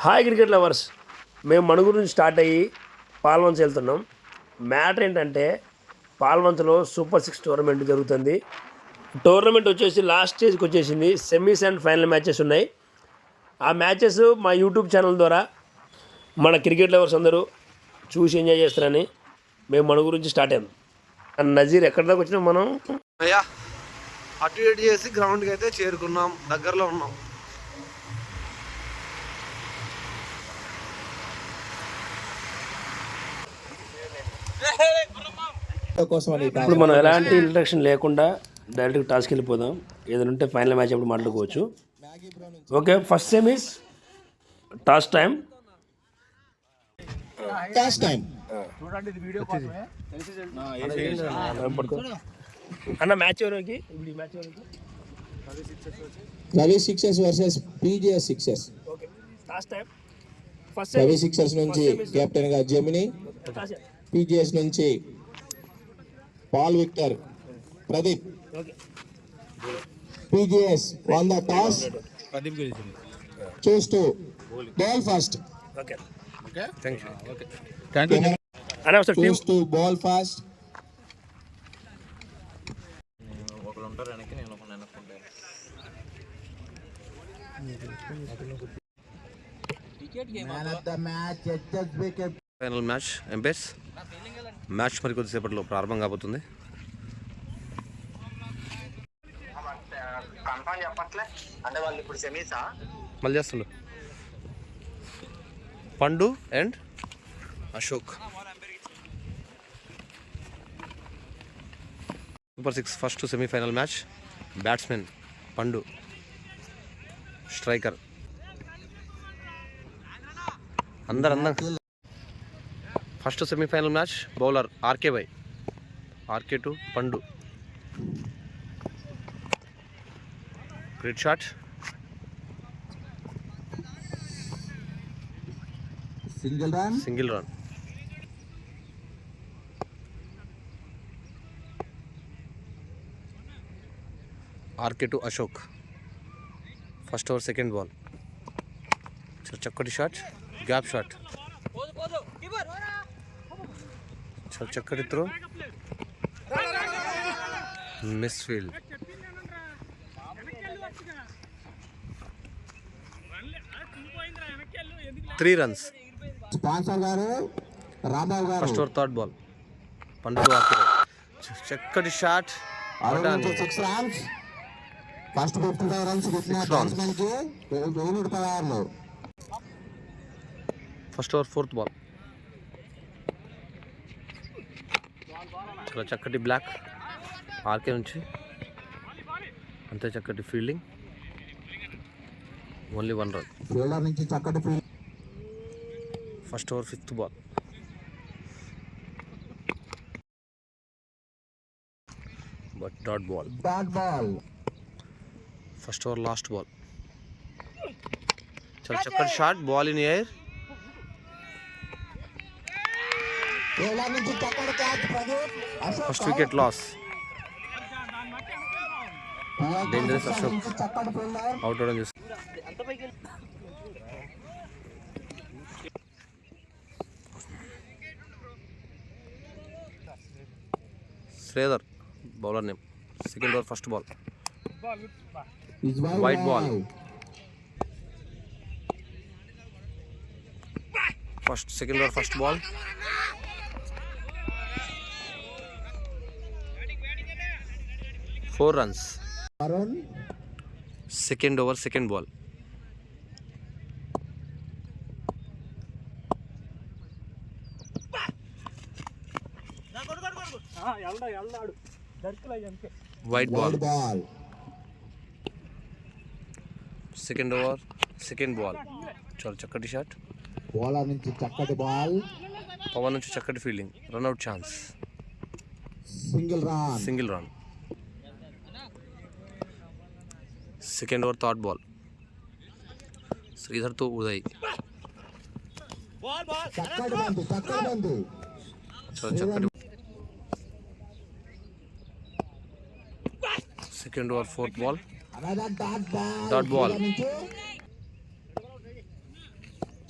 Hi cricket lovers, మేము మణుగూరు నుంచి start అయ్యి పాల్వంచ వెళ్తున్నాం. మ్యాటర్ ఏంటంటే పాల్వంచలో సూపర్ 6 టోర్నమెంట్ జరుగుతుంది. టోర్నమెంట్ వచ్చేసి లాస్ట్ స్టేజ్కి వచ్చేసింది. సెమీస్ అండ్ ఫైనల్ మ్యాచెస్ ఉన్నాయి. ఆ మ్యాచెస్ మా యూట్యూబ్ ఛానల్ ద్వారా మన క్రికెట్ లవర్స్ అందరూ చూసి ఎంజాయ్ చేస్తారని మేము మణుగూరు నుంచి స్టార్ట్ అయ్యాం. నజీర్ ఎక్కడి దాకా వచ్చినాం మనం? అయ్యా అటు ఇటు చేసి గ్రౌండ్కి అయితే చేరుకున్నాం, దగ్గరలో ఉన్నాం. ఇప్పుడు మనం ఎలాంటి ఇంట్రడక్షన్ లేకుండా డైరెక్ట్గా టాస్కి వెళ్ళిపోదాం. ఏదైనా ఉంటే ఫైనల్ మ్యాచ్ అప్పుడు మాట్లాడుకోవచ్చు. Okay, first semis toss time. అన్న మ్యాచ్ ఎవరికి? ఇప్పుడు ఈ మ్యాచ్ ఎవరికి? Ravi sixers versus PGS sixers. Okay, toss time. Ravi sixers నుంచి కెప్టెన్ గా జెమిని, పీజీఎస్ నుంచి Paul Victor Pradeep. PGS won the toss, choose to bowl first. Okay, choose to bowl first. Final match umpires. Match మరి కొద్దిసేపట్లో ప్రారంభం కాబోతుంది. మళ్ళీ చేస్తుండు Pandu and Ashok. Super 6 first semifinal match. Batsmen Pandu, striker అందరు. First semifinal match. Bowler RK to Pandu. Great shot, single run. RK to Ashok. First over second ball. చక్కటి shot, gap shot, చక్కటి throw, miss field. 3 runs. First over third ball. Pandu చక్కటి shot. First over fourth ball. చాలా చక్కటి block RK నుంచి, అంతే చక్కటి fielding. Only 1 run. First over fifth ball. But dot ball. First over last ball. చాలా చక్కటి shot, ball in air. First wicket loss. Dangerous Ashok out అవడం చూసి. Sridhar bowler name. Second over first ball. White ball. Second over first ball. Four runs. Second over second ball. White ball. Second over second ball. చాలా చక్కటి shot. Bowler నుంచి చక్కటి ball. Pavan నుంచి చక్కటి fielding. Run out chance. Single run. Second over third ball. Sridhar తో ఉదయ్. చక్కటి. Second over fourth ball. Dot ball.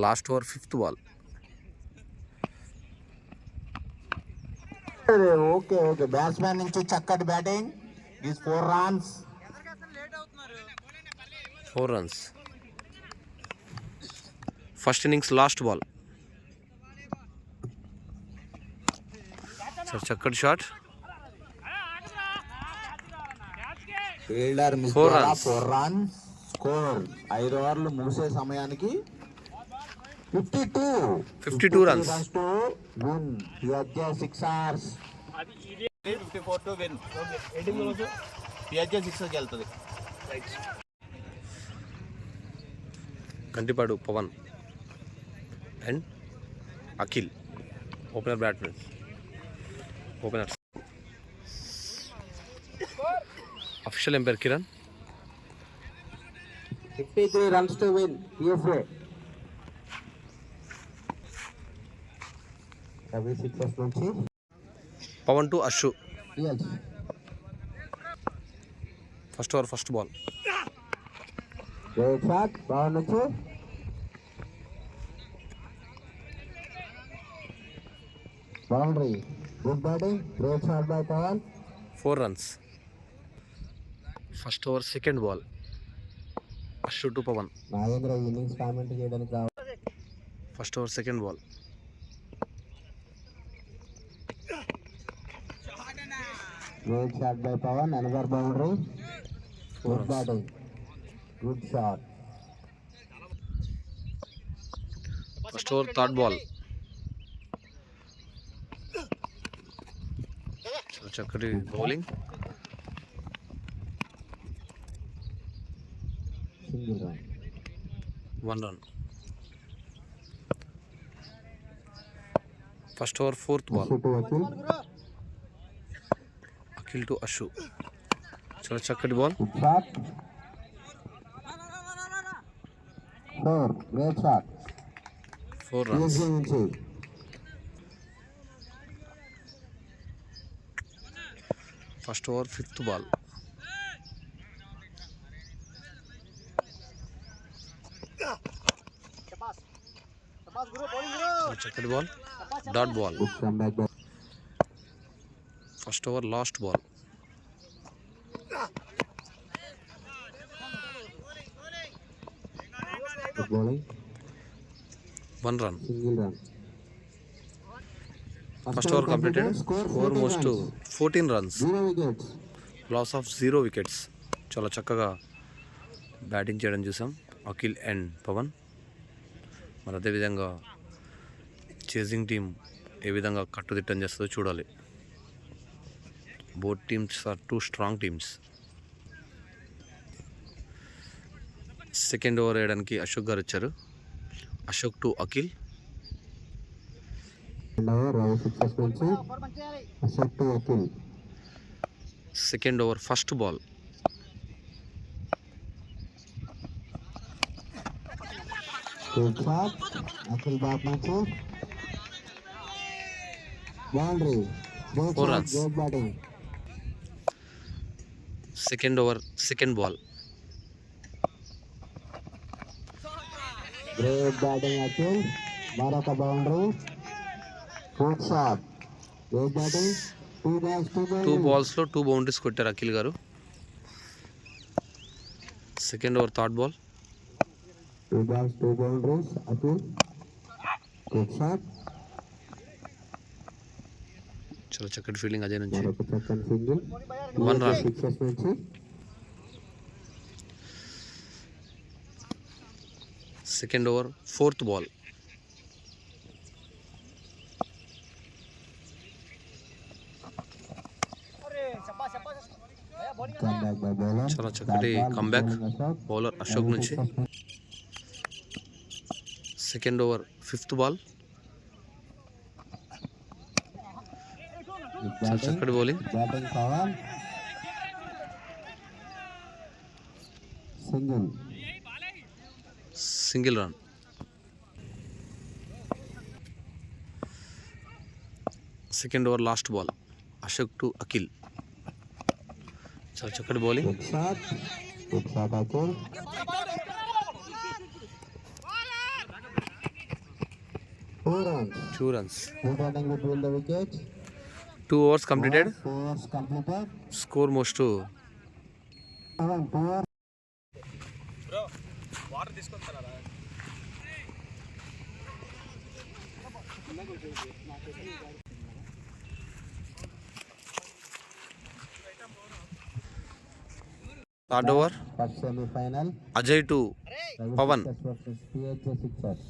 Last over 5th ball. Okay okay batsmen నుంచి చక్కటి batting. Is 4 runs. 4 runs. First innings last ball. చక్కటి shot. Fielder miss 4 ball. runs. 4 runs score. 5 ఓవర్లు ముగిసే సమయానికి 52 runs. to win. PHJ Sixers. 54 to win. PHJ Sixers వెళ్తుంది. Kantipadu Pavan and Akhil openers. Official umpire Kiran. 53 runs to win. PSA. Ravi sixers నుంచి Pavan to Ashu. yes. First over first ball. Great shot. Pavan నుంచి boundary. Good batting. Great shot by Pavan. 4 runs. First over second ball. Ashu to Pavan. Nagendra innings comment చేయడానికి రావాలి. First over second ball. Great shot by Pawan. Another boundary. Good batting. Good shot. First over third ball. చాలా చక్కటి bowling. Single run. 1 run. First over fourth ball. Asu to Akil. Akhil to Ashu. చాలా చక్కటి ball. Good shot. 4. Great shot. 4 runs. PSG నుంచి first over fifth ball. చక్కటి ball. Dot ball. good comeback by first over last ball. good bowling. 1 run. Single run. First over completed. Score most 14 runs. 0 wickets. Loss of 0 wickets. చాలా చక్కగా batting చేయడం చూసాం Akhil and Pawan. మరి అదేవిధంగా chasing team ఏ విధంగా కట్టుదిట్టం చేస్తుందో చూడాలి. Both teams are 2 strong teams. Second over వేయడానికి అశోక్ గారు వచ్చారు. Ashok to Akhil. Ravi Sixers నుంచి Asu to Akil. Second over first ball. Good shot. Akil bat నుంచి boundary. Great 4 shot. runs. Great batting. Second over second ball. Great batting Akil. మరొక boundary. Good shot. Great batting. 2 balls, 2 2 balls. బాల్స్లో 2 boundaries కొట్టారు అఖిల్ గారు. Second over third ball. 2 balls, 2 boundaries. Akil. Good shot. చాలా చక్కటి fielding Ajay నుంచి. మరొక చక్కని single. 1 run. Sixers నుంచి second over fourth ball. comeback by bowler. చాలా చక్కటి కంబ్యాక్ బౌలర్ అశోక్ నుంచి. Second over fifth ball. చాలా చక్కటి bowling. Batting power. Single. Single run. Second over last ball. Ashok to Akhil. చాలా చక్కటి bowling. Good shot. Good shot Akil. 2 runs. 2 runs. Two batting between the wickets. 2 overs completed. 2 overs completed. Score moves to 2 overs. third over. First semi-final. Ajay to Pavan. Versus PHJ Sixers.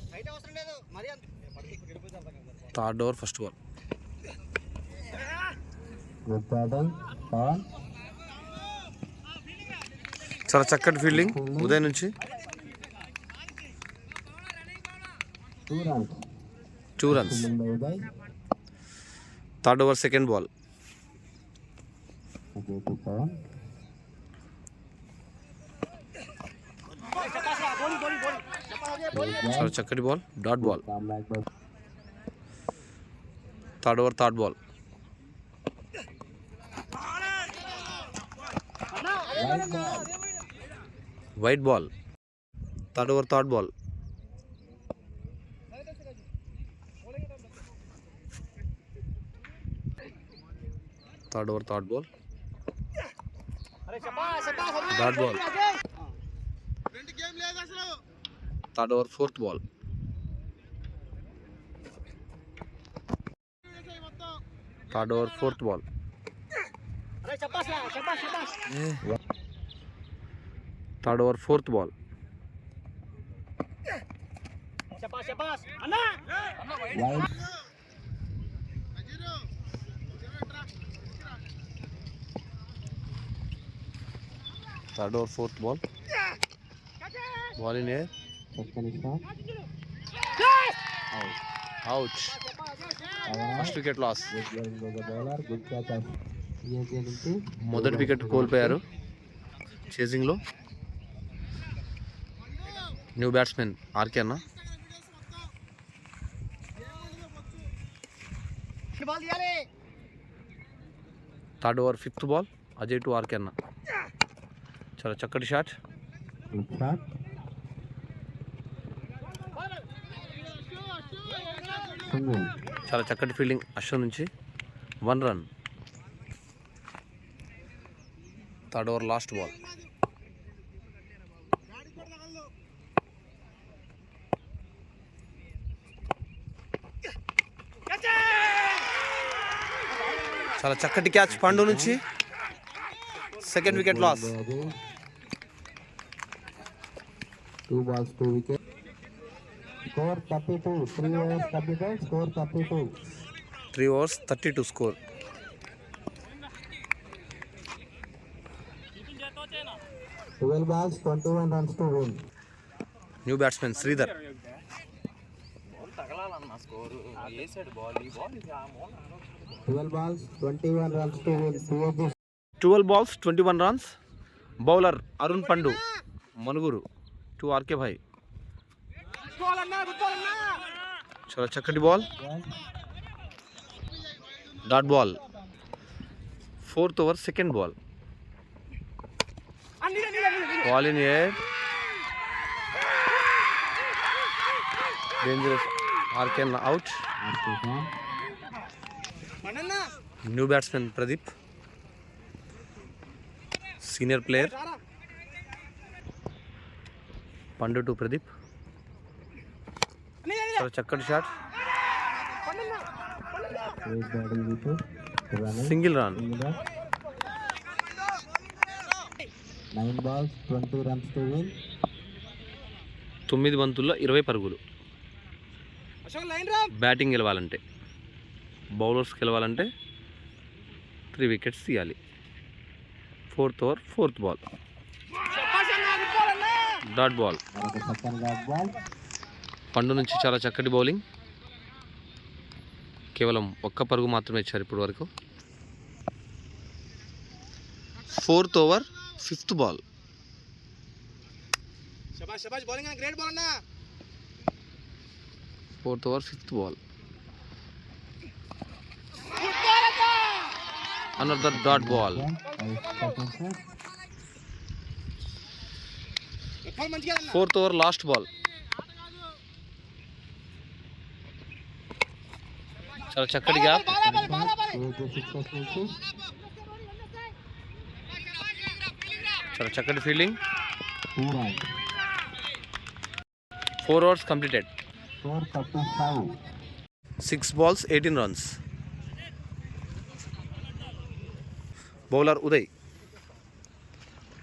Third over, first ball. Good batting. Pawan. చాలా చక్కటి fielding Uday నుంచి. 2 runs. 2 runs. Fielding by Uday. Third over, second ball. Okay, to Pawan. చాలా చక్కటి ball, dot ball. Come back by third over, third ball. right ball. Wide ball. Third over, third ball. Third over, third ball. Dot ball. Third over, fourth ball. Third over, fourth ball. Third over, fourth ball. Wide. Third over, fourth ball. Ball in air. Second shot. Out. First wicket loss. Good bowling by the bowler. Good catch of PHJ నుంచి. మొదటి wicket కోల్పోయారు చేసింగ్లో. New batsmen RK అన్న. Third over, fifth ball. Ajay to RK అన్న. చాలా చక్కటి shot. Good shot. Single. చాలా చక్కటి ఫీల్డింగ్ అశ్విన్ నుంచి. 1 run. Third over, last ball. చాలా చక్కటి క్యాచ్ పండు నుంచి. Second wicket loss. 2 balls, 2 wickets. Score 32. 3 overs completed. Score 32. 3 overs, 32 score. 12 balls, 21 runs to win. New batsmen Sridhar. 12 balls, 21 runs to win. PHJ 12 balls, 21 runs. Bowler Arun Pandu మనుగురు to RK bhai. చాలా చక్కటి ball, dot ball. Fourth over, second ball. Ball in air. Dangerous. RK out. New batsmen Pradeep, senior player. Pandu to Pradeep. చాలా చక్కటి shot. Great batting wicket. Running. Single run. 9 balls, 20 runs to win. 9 బంతుల్లో 20 పరుగులు. Batting గెలవాలంటే, bowlers గెలవాలంటే 3 wickets తీయాలి. Fourth over, fourth ball. Dot ball. మరొక second dot ball. పండు నుంచి చాలా చక్కటి బౌలింగ్. కేవలం 1 పరుగు మాత్రమే ఇచ్చారు ఇప్పటి వరకు. Fourth over, fifth ball. Fourth over, fifth ball. Another dot ball. 5 seconds. Fourth over, last ball. చాలా చక్కటి గ్యాప్. 6 నుంచి చాలా చక్కటి fielding. 2 runs. 4 overs completed. 435. 6 balls 18 runs. Bowler Uday.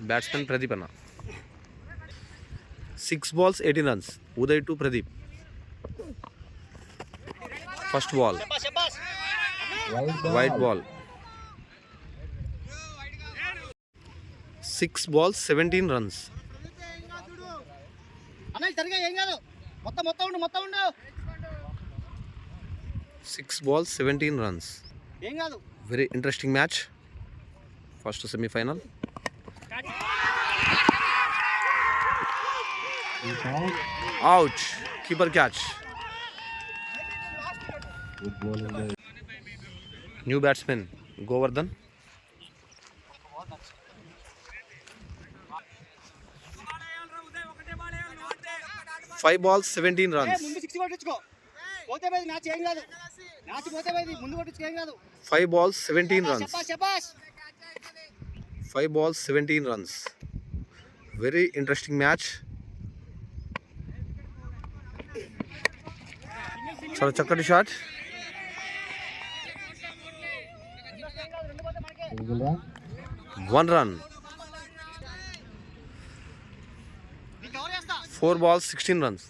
Batsman Pradeep Anna. 6 balls 18 runs. Uday to Pradeep. First ball. White ball. 6 balls 17 runs. 6 balls 17 runs. Very interesting match. First semi-final. Ouch. Keeper catch. Good bowling by New batsman Govardhan. 5 balls 17 runs. 5 balls 17 runs. 5 balls 17 runs. Very interesting match. చాలా చక్కటి shot. single run. 1 run. 4 balls 16 runs.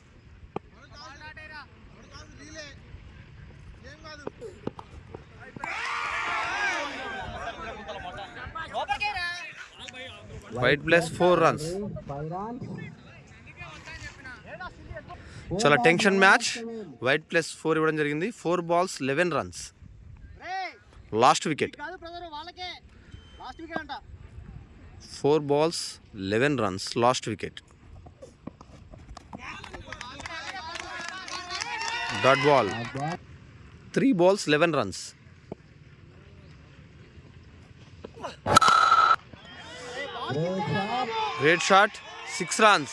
White plus 4 runs. 5 runs. చాలా tension match. White plus 4 ఇవ్వడం జరిగింది. 4 balls 11 runs. Last wicket. 4 balls 11 runs. Last wicket. Dot ball. 3 balls 11 runs. Great shot. Great shot. 6 runs.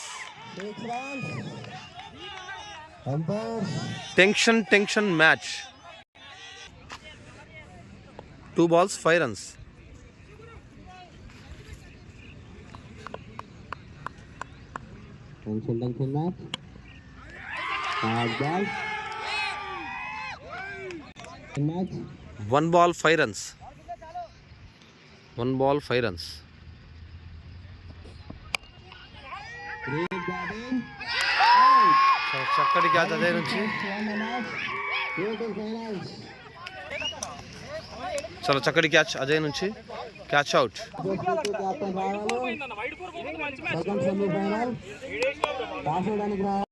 6 runs. Umpires. Tension match. 2 balls 5 runs. Tension match. Hard ball. Match. 1 ball 5 runs. 1 ball 5 runs. Great batting. చాలా చక్కటి catch అదే నుంచి. చాలా చక్కటి catch Ajay నుంచి. Catch out. Second semi-final.